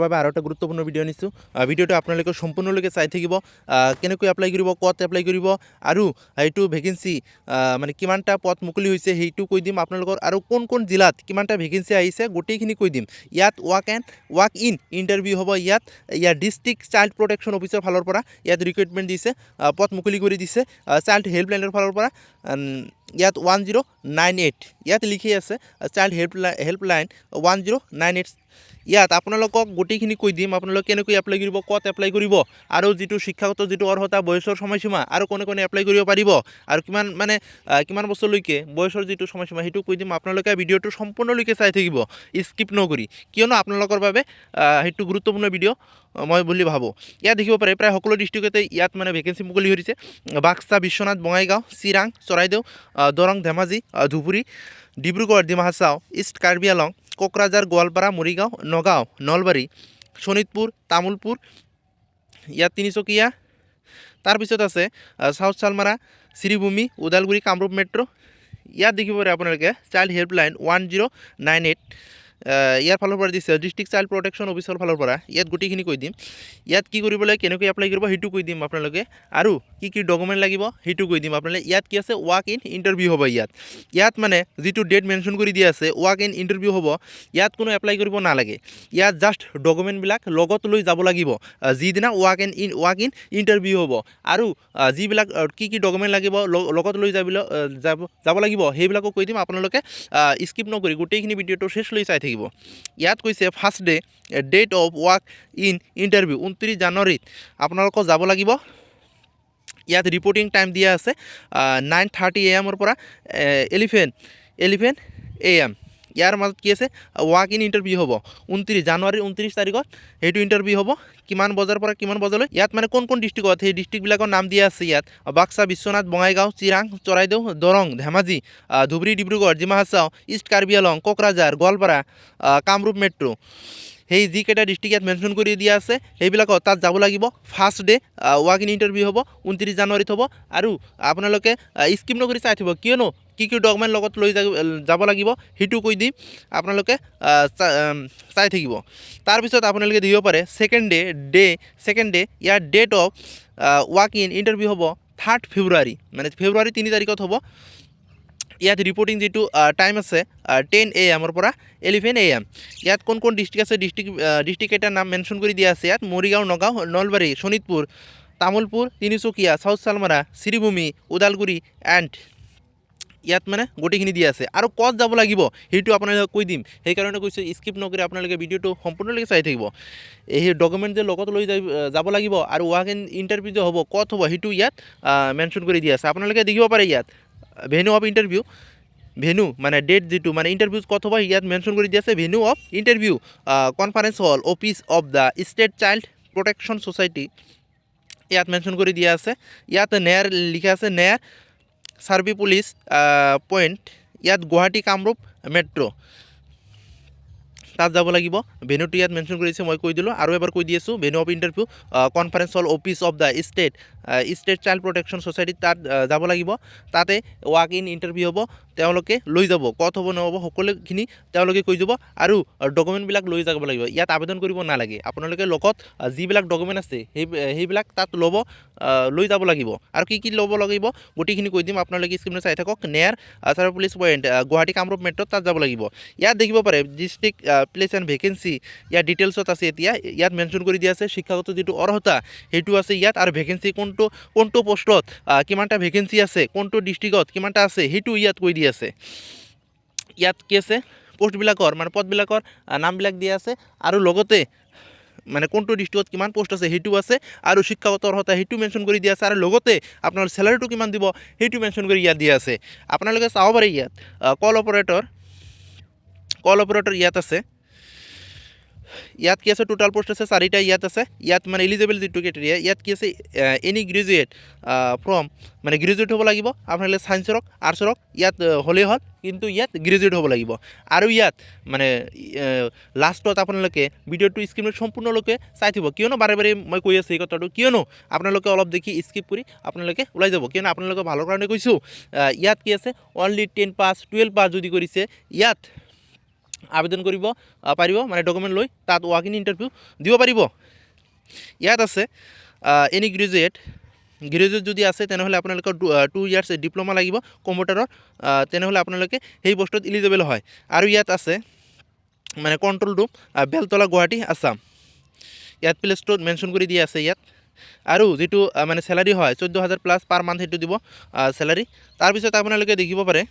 বাবে আৰু এটা গুৰুত্বপূৰ্ণ ভিডিঅ' নিছোঁ। ভিডিঅ'টো আপোনালোকে সম্পূৰ্ণলৈকে চাই থাকিব। কেনেকৈ এপ্লাই কৰিব, ক'ত এপ্লাই কৰিব আৰু সেইটো ভেকেঞ্চি মানে কিমানটা পদ মুকলি হৈছে সেইটো কৈ দিম আপোনালোকৰ, আৰু কোন কোন জিলাত কিমানটা ভেকেঞ্চি আহিছে গোটেইখিনি কৈ দিম। ইয়াত ৱাক ইন ইণ্টাৰভিউ হ'ব। ইয়াৰ ডিষ্ট্ৰিক্ট চাইল্ড প্ৰটেকশ্যন অফিচৰ ফালৰ পৰা ইয়াত ৰিক্ৰুইটমেণ্ট দিছে, পদ মুকলি কৰি দিছে চাইল্ড হেল্পলাইনৰ ফালৰ পৰা। ইয়াত 1098 ইয়াত লিখি আছে চাইল্ড হেল্পলাইন 1098। ইয়াত আপোনালোকক গোটেইখিনি কৈ দিম, আপোনালোকে কেনেকৈ এপ্লাই কৰিব, ক'ত এপ্লাই কৰিব, আৰু যিটো শিক্ষাগত যিটো অৰ্হতা, বয়সৰ সময়সীমা, আৰু কোনে এপ্লাই কৰিব পাৰিব, আৰু কিমান বছৰলৈকে বয়সৰ যিটো সময়সীমা সেইটো কৈ দিম। আপোনালোকে ভিডিঅ'টো সম্পূৰ্ণলৈকে চাই থাকিব, স্কিপ নকৰি, কিয়নো আপোনালোকৰ বাবে সেইটো গুৰুত্বপূৰ্ণ ভিডিঅ' মই বুলি ভাবোঁ। ইয়াত দেখিব পাৰে প্ৰায় সকলো ডিষ্ট্ৰিক্টতে ইয়াত মানে ভেকেঞ্চি মুকলি হৈছে। বাক্সা, বিশ্বনাথ, বঙাইগাঁও, চিৰাং, চৰাইদেউ, দৰং, ধেমাজি, ধুবুৰী, ডিব্ৰুগড়, ডিমা হাছাও, ইষ্ট কাৰ্বি আংলং, কোকৰাঝাৰ, গোৱালপাৰা, মৰিগাঁও, নগাঁও, নলবাৰী, শোণিতপুৰ, তামোলপুৰ, ইয়াত তিনিচুকীয়া, তাৰপিছত আছে চাউথ চালমাৰা, শ্ৰীভূমি, ওদালগুৰি, কামৰূপ মেট্ৰ'। ইয়াত দেখিব পাৰে আপোনালোকে চাইল্ড হেল্পলাইন 1098 ইয়াৰ ফালৰ পৰা দিছে, ডিষ্ট্ৰিক্ট চাইল্ড প্ৰটেকশ্যন অফিচৰ ফালৰ পৰা। ইয়াত গোটেইখিনি কৈ দিম। ইয়াত কি কৰিব লাগে, কেনেকৈ এপ্লাই কৰিব সেইটো কৈ দিম আপোনালোকে, আৰু কি ডকুমেণ্ট লাগিব সেইটো কৈ দিম আপোনালোকে। ইয়াত কি আছে, ৱাক ইন ইণ্টাৰভিউ হ'ব। ইয়াত মানে যিটো ডেট মেনশ্যন কৰি দিয়া আছে, ৱাক ইন ইণ্টাৰভিউ হ'ব। ইয়াত কোনো এপ্লাই কৰিব নালাগে। ইয়াত জাষ্ট ডকুমেণ্টবিলাক লগত লৈ যাব লাগিব যিদিনা ৱাক ইন ইণ্টাৰভিউ হ'ব, আৰু যিবিলাক কি ডকুমেণ্ট লাগিব লগত লৈ যাব লাগিব সেইবিলাকো কৈ দিম। আপোনালোকে স্কিপ নকৰি গোটেইখিনি ভিডিঅ'টো শেষ লৈ চাই থাকিব। ইয়াত কৈছে first date of walk in interview 29 জানুৱাৰীত আপোনালোকক যাব লাগিব। ইয়াত ৰিপৰ্টিং টাইম দিয়া আছে 9:30 AM পৰা 11 AM। ইয়াৰ মাজত কি আছে, ৱাক ইন ইণ্টাৰভিউ হ'ব 29 জানুৱাৰীৰ 29 তাৰিখত সেইটো ইণ্টাৰভিউ হ'ব। কিমান বজাৰ পৰা কিমান বজালৈ, ইয়াত মানে কোন ডিষ্ট্ৰিক্টত সেই ডিষ্ট্ৰিক্টবিলাকৰ নাম দিয়া আছে। ইয়াত বাক্সা, বিশ্বনাথ, বঙাইগাঁও, চিৰাং, চৰাইদেউ, দৰং, ধেমাজি, ধুবুৰী, ডিব্ৰুগড়, ডিমা হাছাও, ইষ্ট কাৰ্বি আংলং, কোকৰাঝাৰ, গোৱালপাৰা, কামৰূপ মেট্ৰ'। সেই যিকেইটা ডিষ্ট্ৰিক্ট ইয়াত মেনশ্যন কৰি দিয়া আছে সেইবিলাকত তাত যাব লাগিব। ফাৰ্ষ্ট ৱাক ইন ইণ্টাৰভিউ হ'ব 29 জানুৱাৰীত হ'ব, আৰু আপোনালোকে স্কিপ নকৰি চাই থাকিব, কিয়নো কি ডকুমেণ্ট লগত লৈ যাব লাগিব সেইটো কৈ দিম, আপোনালোকে চাই থাকিব। তাৰপিছত আপোনালোকে দিব পাৰে ছেকেণ্ড ডে ইয়াৰ date of walk in interview হ'ব 3 ফেব্ৰুৱাৰী, মানে ফেব্ৰুৱাৰী 3 তাৰিখত হ'ব। ইয়াত ৰিপৰ্টিং যিটো টাইম আছে 10 AM পৰা 11 AM। ইয়াত কোন ডিষ্ট্ৰিক্ট আছে, ডিষ্ট্ৰিক্ট কেইটাৰ নাম মেনশ্যন কৰি দিয়া আছে। ইয়াত মৰিগাঁও, নগাঁও, নলবাৰী, শোণিতপুৰ, তামোলপুৰ, তিনিচুকীয়া, চাউথ চালমাৰা, শ্ৰীভূমি, ওদালগুৰি এণ্ড ইয়াত মানে গোটেইখিনি দিয়া আছে। আৰু ক'ত যাব লাগিব সেইটো আপোনালোকে কৈ দিম, সেইকাৰণে কৈছোঁ স্কিপ নকৰি আপোনালোকে ভিডিঅ'টো সম্পূৰ্ণলৈকে চাই থাকিব। এই ডকুমেণ্ট যে লগত লৈ যাব লাগিব, আৰু ৱাক ইন ইণ্টাৰভিউ যে হ'ব, ক'ত হ'ব সেইটো ইয়াত মেনশ্যন কৰি দিয়া আছে। আপোনালোকে দেখিব পাৰে ইয়াত ভেন্যু অফ ইণ্টাৰভিউ, মানে ডেট যিটো মানে ইণ্টাৰভিউ ক'ত হ'ব ইয়াত মেনশ্যন কৰি দিয়া আছে। Venue of interview conference hall, office of the state child protection society ইয়াত মেনশ্যন কৰি দিয়া আছে। ইয়াত নেয়াৰ লিখা আছে, নেয়াৰ চাৰ্ভে পুলিচ পইণ্ট, ইয়াত গুৱাহাটী, কামৰূপ মেট্ৰ', তাত যাব লাগিব। ভেন্যুটো ইয়াত মেনশ্যন কৰিছে, মই কৈ দিলোঁ, আৰু এবাৰ কৈ দি আছোঁ। Venue of interview conference hall, office of the state child protection society, তাত যাব লাগিব। তাতে ৱাক ইন ইণ্টাৰভিউ হ'ব, তেওঁলোকে লৈ যাব, ক'ত হ'ব নহ'ব সকলোখিনি তেওঁলোকে কৈ যাব, আৰু ডকুমেণ্টবিলাক লৈ যাব লাগিব। ইয়াত আবেদন কৰিব নালাগে, আপোনালোকে লগত যিবিলাক ডকুমেণ্ট আছে সেইবিলাক তাত লৈ যাব লাগিব। আৰু কি ল'ব লাগিব গোটেইখিনি কৈ দিম, আপোনালোকে স্ক্ৰীনত চাই থাকক। Near survey police point, Guwahati, Kamrup metro', তাত যাব লাগিব। ইয়াত দেখিব পাৰে ডিষ্ট্ৰিক্ট প্লেচ এণ্ড ভেকেঞ্চি ইয়াৰ ডিটেইলছত আছে। এতিয়া ইয়াত মেনশ্যন কৰি দিয়া আছে শিক্ষাগত যিটো অৰ্হতা সেইটো আছে ইয়াত, আৰু ভেকেঞ্চি কোনটো পোষ্টত কিমানটা ভেকেঞ্চি আছে, কোনটো ডিষ্ট্ৰিক্টত কিমানটা আছে সেইটো ইয়াত কৈ দি আছে। ইয়াত কি আছে, পোষ্টবিলাকৰ মানে পদবিলাকৰ নামবিলাক দিয়া আছে, আৰু লগতে মানে কোনটো ডিষ্ট্ৰিক্টত কিমান পোষ্ট আছে সেইটো আছে, আৰু শিক্ষাগত অৰ্হতা সেইটো মেনশ্যন কৰি দিয়া আছে, আৰু লগতে আপোনাৰ চেলাৰীটো কিমান দিব সেইটো মেনশ্যন কৰি ইয়াত দিয়া আছে। আপোনালোকে চাব পাৰে ইয়াত কল অপাৰেটৰ ইয়াত আছে। ইয়াত কি আছে, টোটাল পোষ্ট আছে 4টা ইয়াত আছে। ইয়াত মানে এলিজিবল যিটো ক্ৰাইটেৰিয়া, ইয়াত কি আছে, এনি গ্ৰেজুৱেট ফ্ৰম মানে গ্ৰেজুৱেট হ'ব লাগিব। আপোনালোকে ছায়েন্সৰ আৰ্টছৰ ইয়াত হ'লেই হ'ল, কিন্তু ইয়াত গ্ৰেজুৱেট হ'ব লাগিব। আৰু ইয়াত মানে লাষ্টত আপোনালোকে ভিডিঅ'টো স্ক্ৰীনত সম্পূৰ্ণলৈকে চাই থাকিব, কিয়নো বাৰে মই কৈ আছোঁ এই কথাটো, কিয়নো আপোনালোকে অলপ দেখি স্কিপ কৰি আপোনালোকে ওলাই যাব, কিয়নো আপোনালোকে ভালৰ কাৰণে কৈছোঁ। ইয়াত কি আছে, অনলি 10 পাছ 12 পাছ যদি কৰিছে ইয়াত আবেদন কৰিব পাৰিব, মানে ডকুমেণ্ট লৈ তাত ৱাক ইন ইণ্টাৰভিউ দিব পাৰিব। ইয়াত আছে এনি গ্ৰেজুৱেট যদি আছে তেনেহ'লে আপোনালোকৰ 2 ইয়াৰ্ছ ডিপ্ল'মা লাগিব কম্পিউটাৰৰ, তেনেহ'লে আপোনালোকে সেই পোষ্টত ইলিজিবল হয়। আৰু ইয়াত আছে মানে কণ্ট্ৰল ৰুম বেলতলা গুৱাহাটী আছাম, ইয়াত প্লেচটো মেনশ্যন কৰি দিয়া আছে ইয়াত। আৰু যিটো মানে চেলাৰী হয় 14,000 প্লাছ পাৰ মান্থ সেইটো দিব চেলাৰী। তাৰপিছত আপোনালোকে দেখিব পাৰে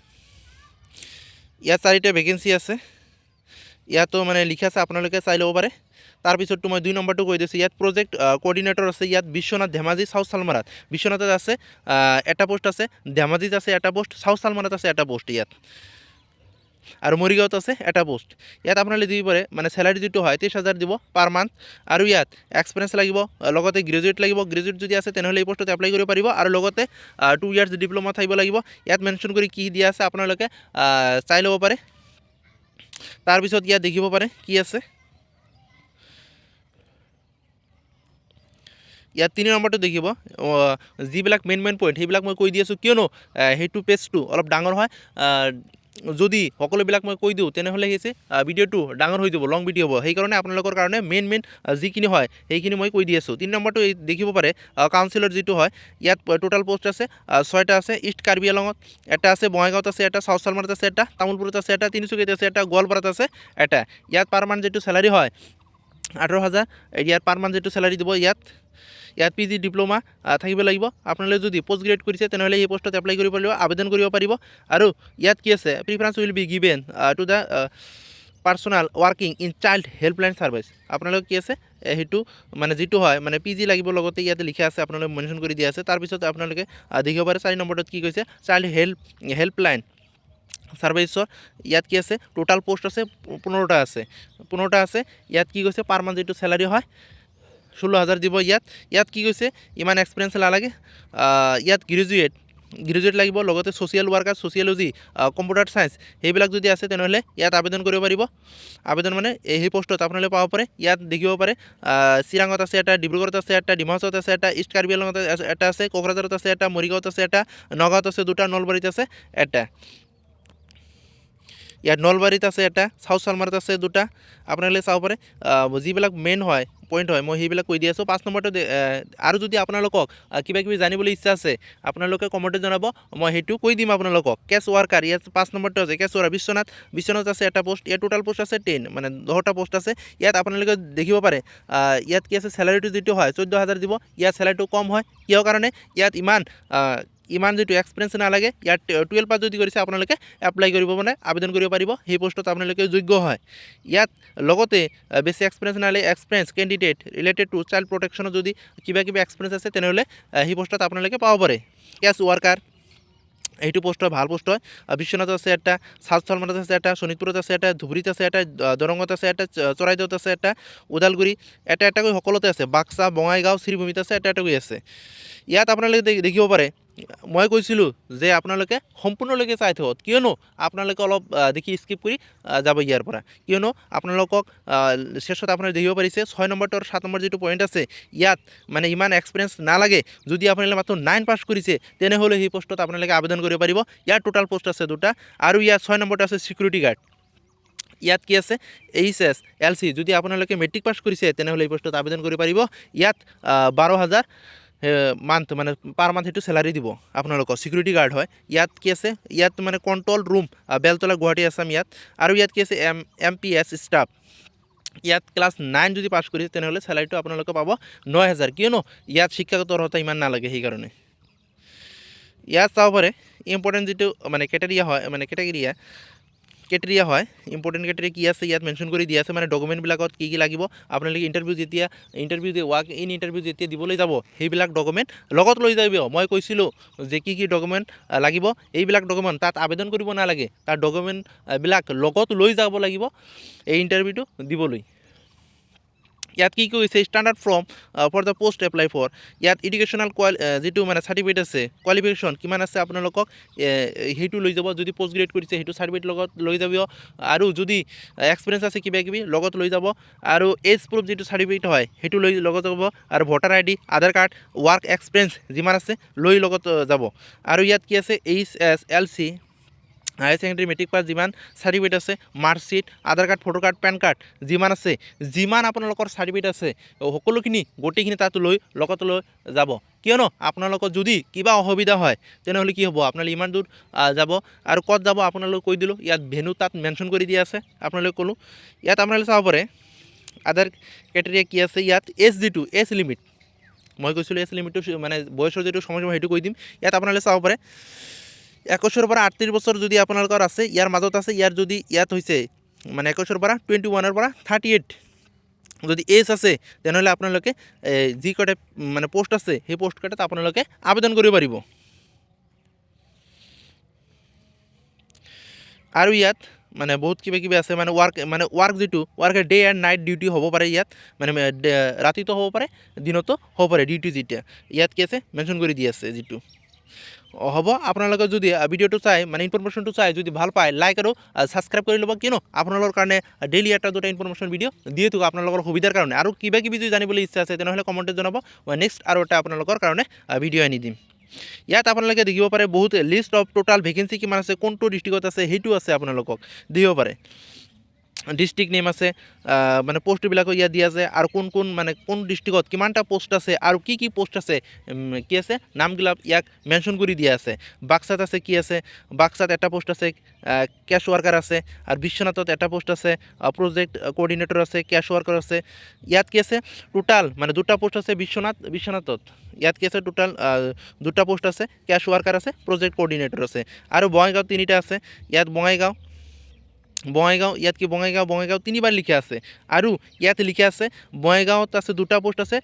ইয়াত 4টা ভেকেঞ্চি আছে, ইয়াতো মানে লিখা আছে, আপোনালোকে চাই ল'ব পাৰে। তাৰপিছততো মই 2 নম্বৰটো কৈ দিছোঁ, ইয়াত প্ৰজেক্ট কোঅৰ্ডিনেটৰ আছে, ইয়াত বিশ্বনাথ ধেমাজি চাউথ চালমাৰাত, বিশ্বনাথত আছে এটা পোষ্ট আছে, ধেমাজিত আছে এটা পোষ্ট, চাউথ চালমাৰাত আছে এটা পোষ্ট ইয়াত, আৰু মৰিগাঁৱত আছে এটা পোষ্ট। ইয়াত আপোনালোকে দিব পাৰে মানে চেলাৰী যিটো হয় 23,000 দিব পাৰ মান্থ। আৰু ইয়াত এক্সপিৰিয়েঞ্চ লাগিব, লগতে গ্ৰেজুৱেট লাগিব, গ্ৰেজুৱেট যদি আছে তেনেহ'লে এই পোষ্টত এপ্লাই কৰিব পাৰিব। আৰু লগতে 2 ইয়াৰ্ছ ডিপ্ল'মা থাকিব লাগিব, ইয়াত মেনশ্যন কৰি কি দিয়া আছে আপোনালোকে চাই ল'ব পাৰে। তাৰপিছত ইয়াত দেখিব পাৰে কি আছে, ইয়াত 3 নম্বৰটো দেখিব যিবিলাক মেইন পইণ্ট সেইবিলাক মই কৈ দি আছোঁ, কিয়নো সেইটো পেজটো অলপ ডাঙৰ হয়। যদি সকলোবিলাক মই কৈ দিওঁ তেনেহ'লে হৈছে ভিডিঅ'টো ডাঙৰ হৈ যাব, লং ভিডিঅ' হ'ব, সেইকাৰণে আপোনালোকৰ কাৰণে মেইন যিখিনি হয় সেইখিনি মই কৈ দি আছোঁ। 3 নম্বৰটো দেখিব পাৰে কাউন্সিলৰ যিটো হয়, ইয়াত টোটাল পোষ্ট আছে 6টা আছে। ইষ্ট কাৰ্বি আংলঙত এটা আছে, বঙাইগাঁৱত আছে এটা, চাউথ চালমাৰত আছে এটা, তামোলপুৰত আছে এটা, তিনিচুকীয়াত আছে এটা, গোৱালপাৰাত আছে এটা। ইয়াত পাৰ মান্থ যিটো চেলাৰী হয় 18,000, ইয়াত পাৰ মান্থ যিটো চেলাৰী দিব ইয়াত PG ডিপ্ল'মা থাকিব লাগিব। আপোনালোকে যদি পষ্ট গ্ৰেড কৰিছে তেনেহ'লে এই পোষ্টত এপ্লাই কৰিব পাৰিব, আবেদন কৰিব পাৰিব। আৰু ইয়াত কি আছে, preference will be given to the personal working in child helpline service. আপোনালোকে কি আছে সেইটো মানে যিটো হয় মানে PG লাগিব, লগতে ইয়াতে লিখা আছে, আপোনালোকে মেনশ্যন কৰি দিয়া আছে। তাৰপিছত আপোনালোকে দেখিব পাৰে 4 নম্বৰটোত কি কৈছে, চাইল্ড হেল্পলাইন ছাৰ্ভিচৰ ইয়াত কি আছে, টোটাল পোষ্ট আছে 15টা আছে। ইয়াত কি কৈছে পাৰ মান্থ যিটো চেলাৰী হয় 16,000 দিব। ইয়াত কি কৈছে ইমান এক্সপিৰিয়েঞ্চ নালাগে, ইয়াত গ্ৰেজুৱেট লাগিব, লগতে social worker, sociology, computer science সেইবিলাক যদি আছে তেনেহ'লে ইয়াত আবেদন কৰিব পাৰিব। আবেদন মানে সেই পোষ্টত আপোনালোকে পাব পাৰে। ইয়াত দেখিব পাৰে চিৰাঙত আছে এটা, ডিব্ৰুগড়ত আছে এটা, ডিমা হাছাওত আছে এটা, ইষ্ট কাৰ্বি আংলঙত এটা আছে, কোকৰাঝাৰত আছে এটা, মৰিগাঁৱত আছে এটা, নগাঁৱত আছে 2টা, নলবাৰীত আছে এটা। ইয়াত নলবাৰীত আছে এটা, চাউথ চালমাৰত আছে 2টা। আপোনালোকে চাব পাৰে যিবিলাক মেইন হয় পইণ্ট হয় মই সেইবিলাক কৈ দি আছোঁ। 5 নম্বৰটো আৰু যদি আপোনালোকক কিবা কিবি জানিবলৈ ইচ্ছা আছে আপোনালোকে কমেণ্টত জনাব, মই সেইটো কৈ দিম আপোনালোকক। কেছ ৱাৰ্কাৰ ইয়াত 5 নম্বৰটো আছে, কেছ ৱাৰ্কাৰ বিশ্বনাথ আছে এটা পোষ্ট, ইয়াত টোটাল পোষ্ট আছে 10, মানে 10টা পোষ্ট আছে। ইয়াত আপোনালোকে দেখিব পাৰে ইয়াত কি আছে, চেলাৰীটো যিটো হয় 14,000 দিব। ইয়াত চেলাৰীটো কম হয়, কিয় কাৰণে ইয়াত ইমান যিটো এক্সপিৰিয়েঞ্চ নালাগে। ইয়াত 12 পাছ যদি কৰিছে আপোনালোকে এপ্লাই কৰিব, মানে আবেদন কৰিব পাৰিব, সেই পোষ্টত আপোনালোকে যোগ্য হয়। ইয়াত লগতে বেছি এক্সপিৰিয়েঞ্চ নালাগে, experience candidate related to child প্ৰটেকশ্যনত যদি কিবা এক্সপিৰিয়েঞ্চ আছে তেনেহ'লে সেই পোষ্টত আপোনালোকে পাব পাৰে। কেছ ৱাৰ্কাৰ এইটো পোষ্ট হয়, ভাল পোষ্ট হয়। বিশ্বনাথত আছে এটা, চাউথ চালমাৰত আছে এটা, শোণিতপুৰত আছে এটা, ধুবুৰীত আছে এটা, দৰঙত আছে এটা, চৰাইদেউত আছে এটা, ওদালগুৰি এটাকৈ সকলোতে আছে, বাক্সা, বঙাইগাঁও, শ্ৰীভূমিত আছে এটাকৈ আছে। ইয়াত আপোনালোকে দেখিব পাৰে মই কৈছিলোঁ যে আপোনালোকে সম্পূৰ্ণলৈকে চাই থাকক, কিয়নো আপোনালোকে অলপ দেখি স্কিপ কৰি যাব ইয়াৰ পৰা, কিয়নো আপোনালোকক শেষত আপোনালোকে দেখিব পাৰিছে 6 নম্বৰটো আৰু 7 নম্বৰ যিটো পইণ্ট আছে ইয়াত মানে ইমান এক্সপিৰিয়েঞ্চ নালাগে। যদি আপোনালোকে মাত্ৰ 9 পাছ কৰিছে তেনেহ'লে সেই পোষ্টত আপোনালোকে আবেদন কৰিব পাৰিব। ইয়াৰ টোটাল পোষ্ট আছে 2টা। আৰু ইয়াত 6 নম্বৰটো আছে ছিকিউৰিটি গাৰ্ড। ইয়াত কি আছে HS LC, যদি আপোনালোকে মেট্ৰিক পাছ কৰিছে তেনেহ'লে এই পোষ্টত আবেদন কৰিব পাৰিব। ইয়াত 12,000 মান্থ মানে পাৰ মান্থ সেইটো চেলাৰী দিব আপোনালোকক, ছিকিউৰিটি গাৰ্ড হয়। ইয়াত কি আছে, ইয়াত মানে কণ্ট্ৰল ৰুম বেলতলা গুৱাহাটী আছাম ইয়াত। আৰু ইয়াত কি আছে MPS ষ্টাফ, ইয়াত ক্লাছ 9 যদি পাছ কৰিছে তেনেহ'লে চেলাৰীটো আপোনালোকে পাব 9,000, কিয়নো ইয়াত শিক্ষাগত অৰ্হতা ইমান নালাগে সেইকাৰণে। ইয়াত চাব পাৰে ইম্পৰ্টেণ্ট যিটো মানে ক্ৰাইটেৰিয়া হয়, ইম্পৰ্টেণ্ট ক্ৰাইটেৰিয়া কি আছে ইয়াত মেনশ্যন কৰি দিয়া আছে, মানে ডকুমেণ্টবিলাকত কি লাগিব। আপোনালোকে ইণ্টাৰভিউ ৱাক ইন ইণ্টাৰভিউ যেতিয়া দিবলৈ যাব সেইবিলাক ডকুমেণ্ট লগত লৈ যাব। মই কৈছিলোঁ যে কি ডকুমেণ্ট লাগিব, এইবিলাক ডকুমেণ্ট তাত আবেদন কৰিব নালাগে, তাৰ ডকুমেণ্টবিলাক লগত লৈ যাব লাগিব এই ইণ্টাৰভিউটো দিবলৈ। ইয়াত কি কৈছে, standard form for the post apply for. ইয়াত এডুকেশ্যনেল যিটো মানে চাৰ্টিফিকেট আছে, কোৱালিফিকেশ্যন কিমান আছে আপোনালোকক সেইটো লৈ যাব। যদি পষ্ট গ্ৰেড কৰিছে সেইটো চাৰ্টিফিকেট লগত লৈ যাব, আৰু যদি এক্সপিৰিয়েঞ্চ আছে কিবা কিবি লগত লৈ যাব, আৰু এজ প্ৰুফ যিটো চাৰ্টিফিকেট হয় সেইটো লগত যাব, আৰু ভোটাৰ ID, আধাৰ কাৰ্ড, ৱাৰ্ক এক্সপিৰিয়েঞ্চ যিমান আছে লৈ লগত যাব। আৰু ইয়াত কি আছে HSLC higher secondary matric pass যিমান চাৰ্টিফিকেট আছে, marksheet, Aadhaar card, photo card, PAN card যিমান আছে, যিমান আপোনালোকৰ চাৰ্টিফিকেট আছে সকলোখিনি গোটেইখিনি তাত লগত লৈ যাব। কিয়নো আপোনালোকৰ যদি কিবা অসুবিধা হয় তেনেহ'লে কি হ'ব, আপোনালোকে ইমান দূৰ যাব আৰু ক'ত যাব আপোনালোকে কৈ দিলোঁ, ইয়াত ভেনু তাত মেনশ্যন কৰি দিয়া আছে আপোনালোকে ক'লোঁ। ইয়াত আপোনালোকে চাব পাৰে আধাৰ ক্ৰাইটেৰিয়া কি আছে, ইয়াত যিটো এজ লিমিট মই কৈছিলোঁ, এজ লিমিটটো মানে বয়সৰ যিটো সময়সীমা সেইটো কৈ দিম। ইয়াত আপোনালোকে চাব পাৰে 21 পৰা 38 বছৰ যদি আপোনালোকৰ আছে, ইয়াৰ মাজত আছে, ইয়াৰ যদি ইয়াত হৈছে মানে 21 পৰা 21 পৰা 38 যদি এজ আছে তেনেহ'লে আপোনালোকে যি কটা মানে পোষ্ট আছে সেই পোষ্ট কটাত আপোনালোকে আবেদন কৰিব পাৰিব। আৰু ইয়াত মানে বহুত কিবা কিবি আছে, মানে ৱাৰ্ক যিটো ডে এণ্ড নাইট ডিউটি হ'ব পাৰে, ইয়াত মানে ৰাতিতো হ'ব পাৰে, দিনতো হ'ব পাৰে ডিউটি যেতিয়া ইয়াত কি আছে মেনশ্যন কৰি দি আছে যিটো হ'ব। আপোনালোকে যদি ভিডিঅ'টো চাই মানে ইনফৰমেশ্যনটো চাই যদি ভাল পায়, লাইক আৰু ছাবস্ক্ৰাইব কৰি ল'ব, কিয়নো আপোনালোকৰ কাৰণে ডেইলি এটা দুটা ইনফৰমেশ্যন ভিডিঅ' দিয়ে থাকোঁ আপোনালোকৰ সুবিধাৰ কাৰণে। আৰু কিবা কিবি যদি জানিবলৈ ইচ্ছা আছে তেনেহ'লে কমেণ্টত জনাব, মই নেক্সট আৰু এটা আপোনালোকৰ কাৰণে ভিডিঅ' আনি দিম। ইয়াত আপোনালোকে দেখিব পাৰে বহুত লিষ্ট অফ টোটাল ভেকেঞ্চি কিমান আছে, কোনটো ডিষ্ট্ৰিক্টত আছে সেইটো আছে, আপোনালোকক দিব পাৰে। ডিষ্ট্ৰিক্ট নেম আছে, মানে পোষ্টবিলাকো ইয়াত দিয়া আছে, আৰু কোন ডিষ্ট্ৰিক্টত কিমানটা পোষ্ট আছে আৰু কি পোষ্ট আছে কি আছে নামবিলাক ইয়াক মেনশ্যন কৰি দিয়া আছে। বাক্সাত আছে কি আছে, বাক্সাত এটা পোষ্ট আছে, কেছ ৱাৰ্কাৰ আছে, আৰু বিশ্বনাথত এটা পোষ্ট আছে, প্ৰজেক্ট কোঅৰ্ডিনেটৰ আছে, কেছ ৱাৰ্কাৰ আছে। ইয়াত কি আছে টোটাল মানে দুটা পোষ্ট আছে বিশ্বনাথত ইয়াত কি আছে টোটাল দুটা পোষ্ট আছে, কেছ ৱাৰ্কাৰ আছে, প্ৰজেক্ট কোঅৰ্ডিনেটৰ আছে। আৰু বঙাইগাঁৱত 3টা আছে, ইয়াত বঙাইগাঁও ইয়াত কি বঙাইগাঁও 3বাৰ লিখা আছে। আৰু ইয়াত লিখা আছে বঙাইগাঁৱত আছে দুটা পোষ্ট আছে,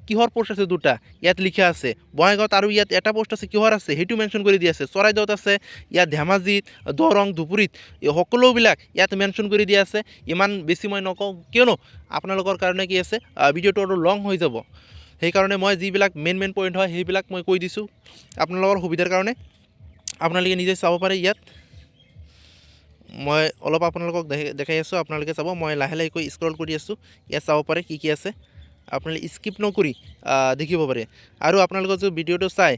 কিহৰ পোষ্ট আছে দুটা ইয়াত লিখা আছে বঙাইগাঁৱত, আৰু ইয়াত এটা পোষ্ট আছে কিহৰ আছে সেইটো মেনশ্যন কৰি দিয়া আছে। চৰাইদেউত আছে, ইয়াত ধেমাজিত, দৰং, ধুবুৰীত সকলোবিলাক ইয়াত মেনশ্যন কৰি দিয়া আছে। ইমান বেছি মই নকওঁ, কিয়নো আপোনালোকৰ কাৰণে কি আছে ভিডিঅ'টো আৰু লং হৈ যাব, সেইকাৰণে মই যিবিলাক মেইন পইণ্ট হয় সেইবিলাক মই কৈ দিছোঁ আপোনালোকৰ সুবিধাৰ কাৰণে। আপোনালোকে নিজে চাব পাৰে। ইয়াত মই অলপ আপোনালোকক দেখাই আছোঁ, আপোনালোকে চাব, মই লাহে লাহেকৈ স্ক্ৰল কৰি আছোঁ। ইয়াত চাব পাৰে কি আছে, আপোনালোকে স্কিপ নকৰি দেখিব পাৰে। আৰু আপোনালোকে যদি ভিডিঅ'টো চাই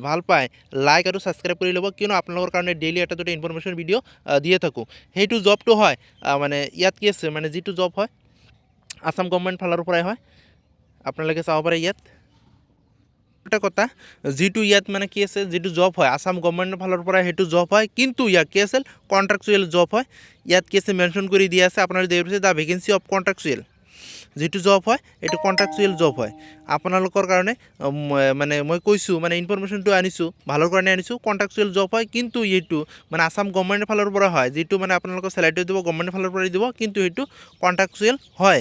ভাল পায়, লাইক আৰু ছাবস্ক্ৰাইব কৰি ল'ব, কিয়নো আপোনালোকৰ কাৰণে ডেইলি এটা দুটা ইনফৰমেশ্যন ভিডিঅ' দিয়ে থাকোঁ। সেইটো জবটো হয় মানে ইয়াত কি আছে মানে যিটো জব হয় আসাম গভৰ্ণমেণ্ট ফালৰ পৰাই হয়, আপোনালোকে চাব পাৰে। ইয়াত এটা কথা, যিটো ইয়াত মানে কি আছে যিটো জব হয় আসাম গভৰ্ণমেণ্টৰ ফালৰ পৰা সেইটো জব হয়, কিন্তু ইয়াত কি আছিল কণ্ট্ৰেকচুৱেল জব হয়। ইয়াত কি আছে মেনশ্যন কৰি দিয়া আছে, আপোনালোকে দেখিব দ্য ভেকেঞ্চি অফ কণ্ট্ৰেকচুৱেল যিটো জব হয় এইটো কণ্ট্ৰেকচুৱেল জব হয়। আপোনালোকৰ কাৰণে মানে মই কৈছোঁ মানে ইনফৰমেশ্যনটো আনিছোঁ ভালৰ কাৰণে আনিছোঁ, কণ্ট্ৰেকচুৱেল জব হয়, কিন্তু এইটো মানে আসাম গভৰ্ণমেণ্টৰ ফালৰ পৰা হয়, যিটো মানে আপোনালোকৰ চেলাৰিটো দিব গভৰ্ণমেণ্টৰ ফালৰ পৰা দিব, কিন্তু সেইটো কণ্ট্ৰেকচুৱেল হয়।